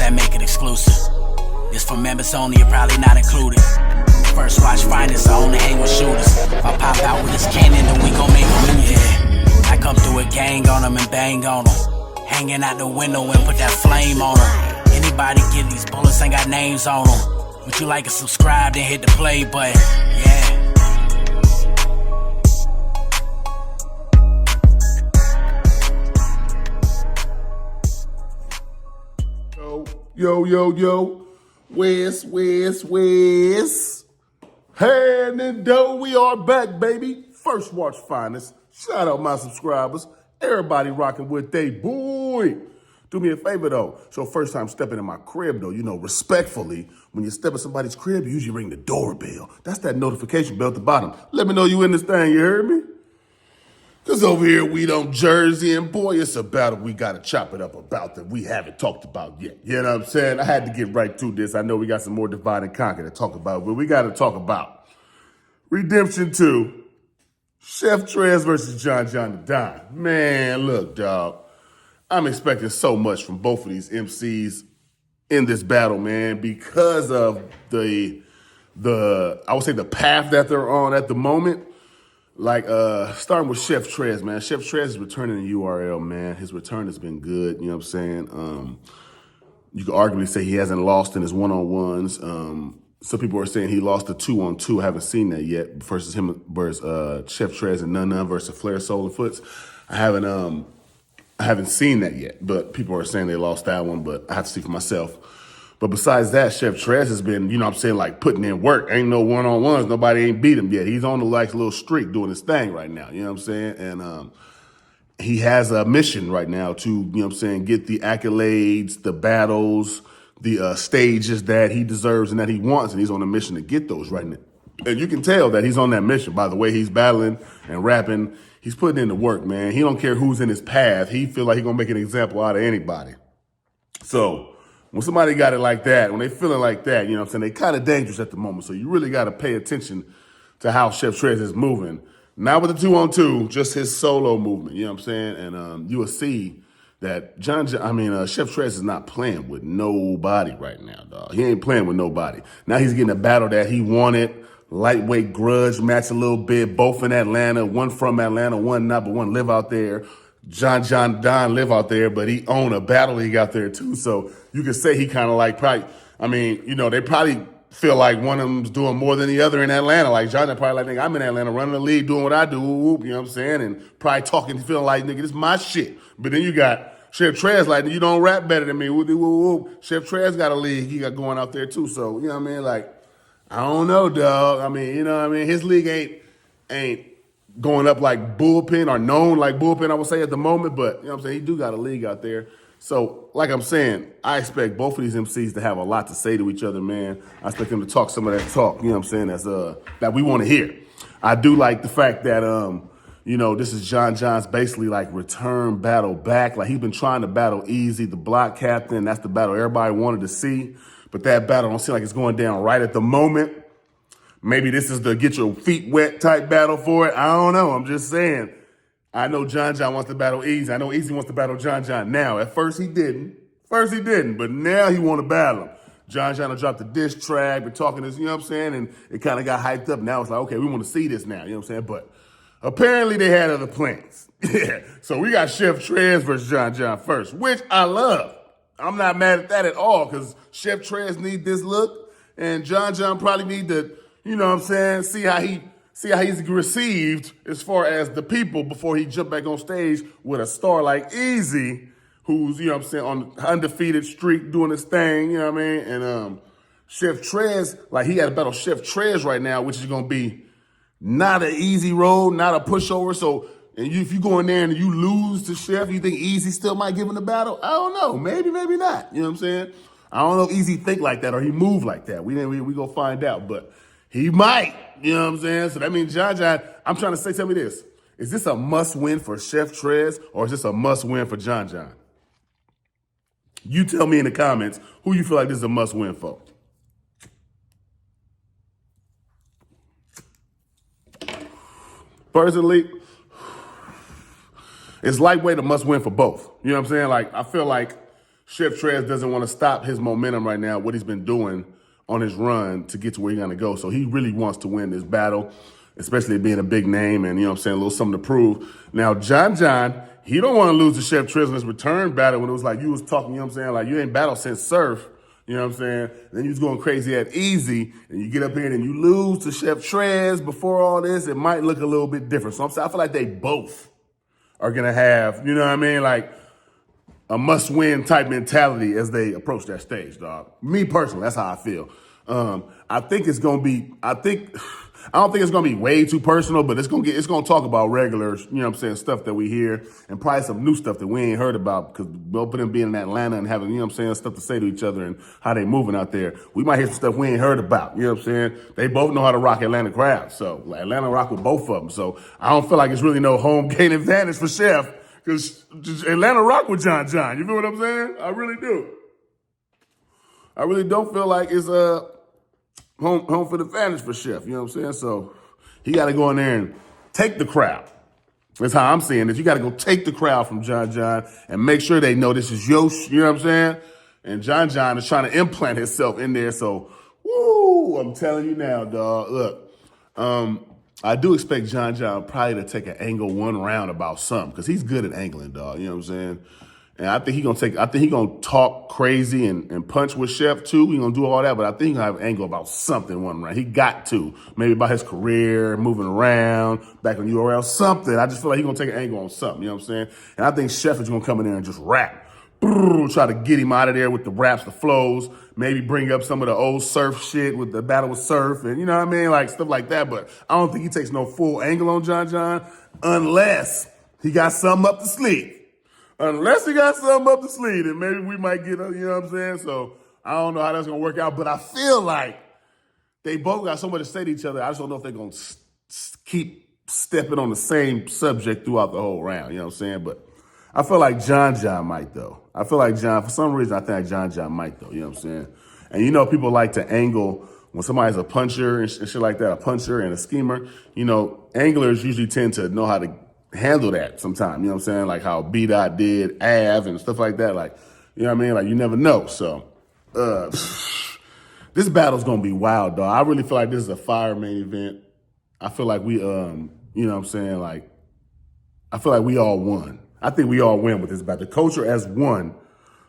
that make it exclusive. This for members only, you're probably not included. First watch finest, I only hang with shooters. If I pop out with this cannon, then we gon' make a movie. Yeah. I come through a gang on them and bang on them. Hanging out the window and put that flame on them. Anybody get these bullets ain't got names on them. Would you like to subscribe, then hit the play button? Yeah. Yo, Wes. Hand and dough, we are back, baby. First watch finest. Shout out my subscribers. Everybody rocking with they boy. Do me a favor though. So first time stepping in my crib though, respectfully, when you step in somebody's crib, you usually ring the doorbell. That's that notification bell at the bottom. Let me know you in this thing, you heard me? Cause over here we don't Jersey, and boy, it's a battle we gotta chop it up about that we haven't talked about yet. You know what I'm saying? I had to get right to this. I know we got some more divide and conquer to talk about, but we gotta talk about Redemption 2, Chef Trez versus Jjdd the Don. Man, look, dog. I'm expecting so much from both of these MCs in this battle, man, because of the I would say the path that they're on at the moment. Like, starting with Chef Trez, man. Chef Trez is returning to URL, man. His return has been good, you know what I'm saying? You could arguably say he hasn't lost in his one-on-ones. Some people are saying he lost the 2-on-2. I haven't seen that yet. Versus Chef Trez and None versus Flair Soul and Foots. I haven't seen that yet, but people are saying they lost that one, but I have to see for myself. But besides that, Chef Trez has been, like putting in work. Ain't no one-on-ones. Nobody ain't beat him yet. He's on the little streak doing his thing right now. You know what I'm saying? And he has a mission right now to, get the accolades, the battles, the stages that he deserves and that he wants. And he's on a mission to get those right now. And you can tell that he's on that mission by the way he's battling and rapping. He's putting in the work, man. He don't care who's in his path. He feel like he's going to make an example out of anybody. So when somebody got it like that, when they feeling like that, they kind of dangerous at the moment. So you really got to pay attention to how Chef Trez is moving. Not with the 2-on-2, just his solo movement, you know what I'm saying? And you will see that Chef Trez is not playing with nobody right now, dog. He ain't playing with nobody. Now he's getting a battle that he wanted, lightweight grudge match a little bit, both in Atlanta, one from Atlanta, one not, but one live out there. Jjdd Don live out there, but he own a battle league out there too. So you could say he kind of like probably, they probably feel like one of them's doing more than the other in Atlanta. Like Jjdd probably like, nigga, I'm in Atlanta running the league, doing what I do, you know what I'm saying? And probably talking, feeling like, nigga, this is my shit. But then you got Chef Trez like, you don't rap better than me, Chef Trez got a league he got going out there too. So, you know what I mean? Like, I don't know, dog. His league ain't going up like bullpen or known like bullpen, I would say at the moment, but you know what I'm saying? He do got a league out there. So like I'm saying, I expect both of these MCs to have a lot to say to each other, man. I expect them to talk some of that talk, you know what I'm saying, that's that we want to hear. I do like the fact that, this is Jjdd's basically like return battle back. Like he's been trying to battle Easy, the block captain. That's the battle everybody wanted to see. But that battle don't seem like it's going down right at the moment. Maybe this is the get your feet wet type battle for it. I don't know. I'm just saying. I know Jjdd wants to battle Easy. I know Easy wants to battle Jjdd now. At first he didn't. But now he want to battle him. Jjdd dropped the diss track, been talking this, you know what I'm saying? And it kind of got hyped up. Now it's like, okay, we want to see this now, you know what I'm saying? But apparently they had other plans. Yeah. So we got Chef Trez versus Jjdd first, which I love. I'm not mad at that at all because Chef Trez need this look and Jjdd probably need to, you know what I'm saying, see how he's received as far as the people before he jump back on stage with a star like Easy, who's, you know what I'm saying, on undefeated streak doing his thing, you know what I mean? And Chef Trez, like he got to battle Chef Trez right now, which is going to be not an easy road, not a pushover. So if you go in there and you lose to Chef, you think Easy still might give him the battle? I don't know. Maybe not. You know what I'm saying? I don't know if Easy think like that or he move like that. We go find out, but he might. You know what I'm saying? So that means Jjdd, I'm trying to say, tell me this. Is this a must-win for Chef Trez or is this a must-win for Jjdd? You tell me in the comments who you feel like this is a must-win for. Personally, it's lightweight a must-win for both. You know what I'm saying? Like, I feel like Chef Trez doesn't want to stop his momentum right now, what he's been doing on his run to get to where he's going to go. So he really wants to win this battle, especially being a big name and, you know what I'm saying, a little something to prove. Now, Jjdd, he don't want to lose to Chef Trez in his return battle when it was like you was talking, you know what I'm saying, like you ain't battled since Surf, you know what I'm saying? Then you was going crazy at Easy, and you get up here and you lose to Chef Trez before all this, it might look a little bit different. So I'm saying, I feel like they both are going to have, you know what I mean, like a must-win type mentality as they approach that stage, dog. Me personally, that's how I feel. I think it's gonna be. I don't think it's gonna be way too personal, but it's gonna talk about regular, you know what I'm saying, stuff that we hear, and probably some new stuff that we ain't heard about because both of them being in Atlanta and having, you know what I'm saying, stuff to say to each other and how they moving out there. We might hear some stuff we ain't heard about. You know what I'm saying? They both know how to rock Atlanta crowds, so like, Atlanta rock with both of them. So I don't feel like it's really no home gate advantage for Chef. Because Atlanta rock with Jjdd. You feel what I'm saying? I really do. I really don't feel like it's home for the advantage for Chef. You know what I'm saying? So he got to go in there and take the crowd. That's how I'm seeing it. You got to go take the crowd from Jjdd and make sure they know this is your, you know what I'm saying? And Jjdd is trying to implant himself in there. So, woo, I'm telling you now, dog. Look, I do expect Jjdd probably to take an angle one round about something because he's good at angling, dog. You know what I'm saying? And I think he gonna talk crazy and punch with Chef too. He gonna do all that, but I think he gonna have an angle about something one round. He got to. Maybe about his career, moving around, back on URL, something. I just feel like he gonna take an angle on something, you know what I'm saying? And I think Chef is gonna come in there and just rap. Try to get him out of there with the raps, the flows, maybe bring up some of the old Surf shit with the battle with Surf and, you know what I mean, like stuff like that. But I don't think he takes no full angle on Jjdd unless he got something up the sleeve. Unless he got something up the sleeve, then maybe we might get, you know what I'm saying? So I don't know how that's going to work out, but I feel like they both got so much to say to each other. I just don't know if they're going to keep stepping on the same subject throughout the whole round, you know what I'm saying? But I feel like Jjdd might, though. I feel like for some reason, I think Jjdd might, though. You know what I'm saying? And you know, people like to angle when somebody's a puncher and shit like that, a puncher and a schemer. You know, anglers usually tend to know how to handle that sometimes. You know what I'm saying? Like how B-Dot did, Av, and stuff like that. Like, you know what I mean? Like, you never know. So, this battle's going to be wild, dog. I really feel like this is a fire main event. I feel like we, you know what I'm saying? Like, I feel like we all won. I think we all win with this battle. The culture as one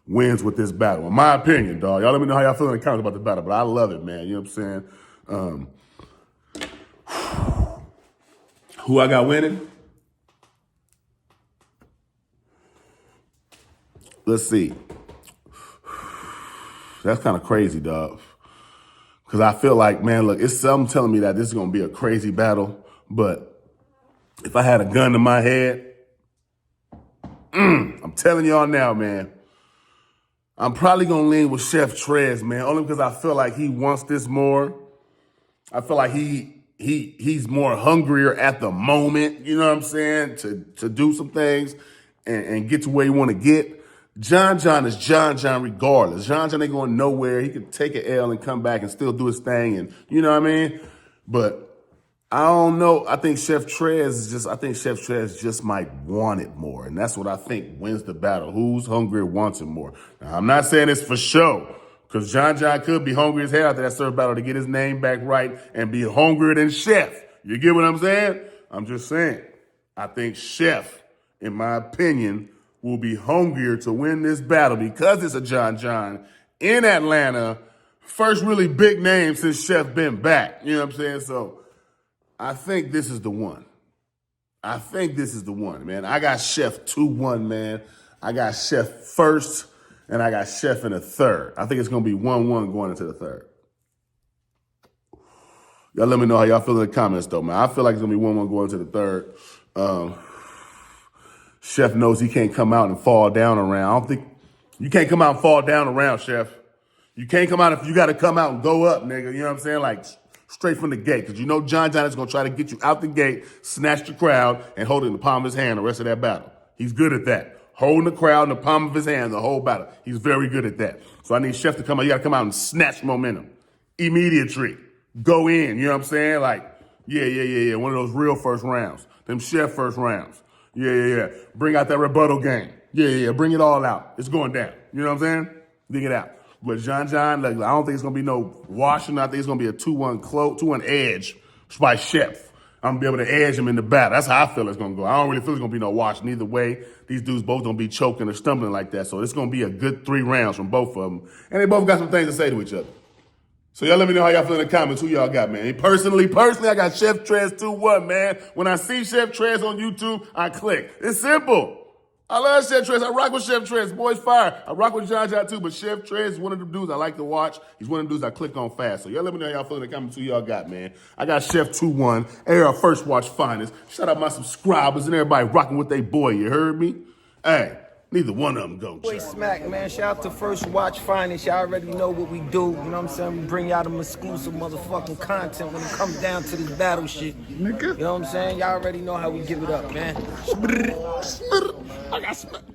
wins with this battle. In my opinion, dog. Y'all let me know how y'all feel in the comments about the battle, but I love it, man. You know what I'm saying? Who I got winning? Let's see. That's kind of crazy, dog. Because I feel like, man, look, it's something telling me that this is going to be a crazy battle. But if I had a gun to my head, I'm telling y'all now, man, I'm probably going to lean with Chef Trez, man, only because I feel like he wants this more. I feel like he's more hungrier at the moment, you know what I'm saying, to do some things and get to where he want to get. Jjdd is Jjdd regardless. Jjdd ain't going nowhere. He could take an L and come back and still do his thing, and you know what I mean? But I don't know. I think Chef Trez just might want it more. And that's what I think wins the battle. Who's hungrier wants it more. Now, I'm not saying it's for show, because Jjdd could be hungry as hell after that Surf battle to get his name back right and be hungrier than Chef. You get what I'm saying? I'm just saying. I think Chef, in my opinion, will be hungrier to win this battle because it's a Jjdd in Atlanta. First really big name since Chef been back. You know what I'm saying? So I think this is the one. Man. I got Chef 2-1, man. I got Chef first, and I got Chef in the third. I think it's going to be 1-1 going into the third. Y'all let me know how y'all feel in the comments, though, man. I feel like it's going to be 1-1 going into the third. Chef knows he can't come out and fall down around. I don't think you can't come out and fall down around, Chef. You can't come out if you got to come out and go up, nigga. You know what I'm saying? Like, straight from the gate. Because you know Jjdd is going to try to get you out the gate, snatch the crowd, and hold it in the palm of his hand the rest of that battle. He's good at that. Holding the crowd in the palm of his hand the whole battle. He's very good at that. So I need Chef to come out. You got to come out and snatch momentum. Immediately. Go in. You know what I'm saying? Like, One of those real first rounds. Them Chef first rounds. Yeah. Bring out that rebuttal game. Yeah, bring it all out. It's going down. You know what I'm saying? Dig it out. But John, like, I don't think it's going to be no washing. I think it's going to be a 2-1 edge by Chef. I'm going to be able to edge him in the battle. That's how I feel it's going to go. I don't really feel it's going to be no washing either way. These dudes both going to be choking or stumbling like that. So it's going to be a good 3 rounds from both of them. And they both got some things to say to each other. So y'all let me know how y'all feel in the comments. Who y'all got, man? Personally, I got Chef Trez 2-1, man. When I see Chef Trez on YouTube, I click. It's simple. I love Chef Trez. I rock with Chef Trez. Boy's fire. I rock with Jjdd too, but Chef Trez is one of the dudes I like to watch. He's one of the dudes I click on fast. So y'all let me know how y'all feel in the comments. Who y'all got, man? I got Chef 2-1. Air our first watch finest. Shout out my subscribers and everybody rocking with they boy. You heard me? Hey. Neither one of them go. Boy Smack, man. Shout out to First Watch Finest. Y'all already know what we do. You know what I'm saying? We bring y'all them exclusive motherfucking content when it comes down to this battle shit. Nigga. You know what I'm saying? Y'all already know how we give it up, man. I got smacked.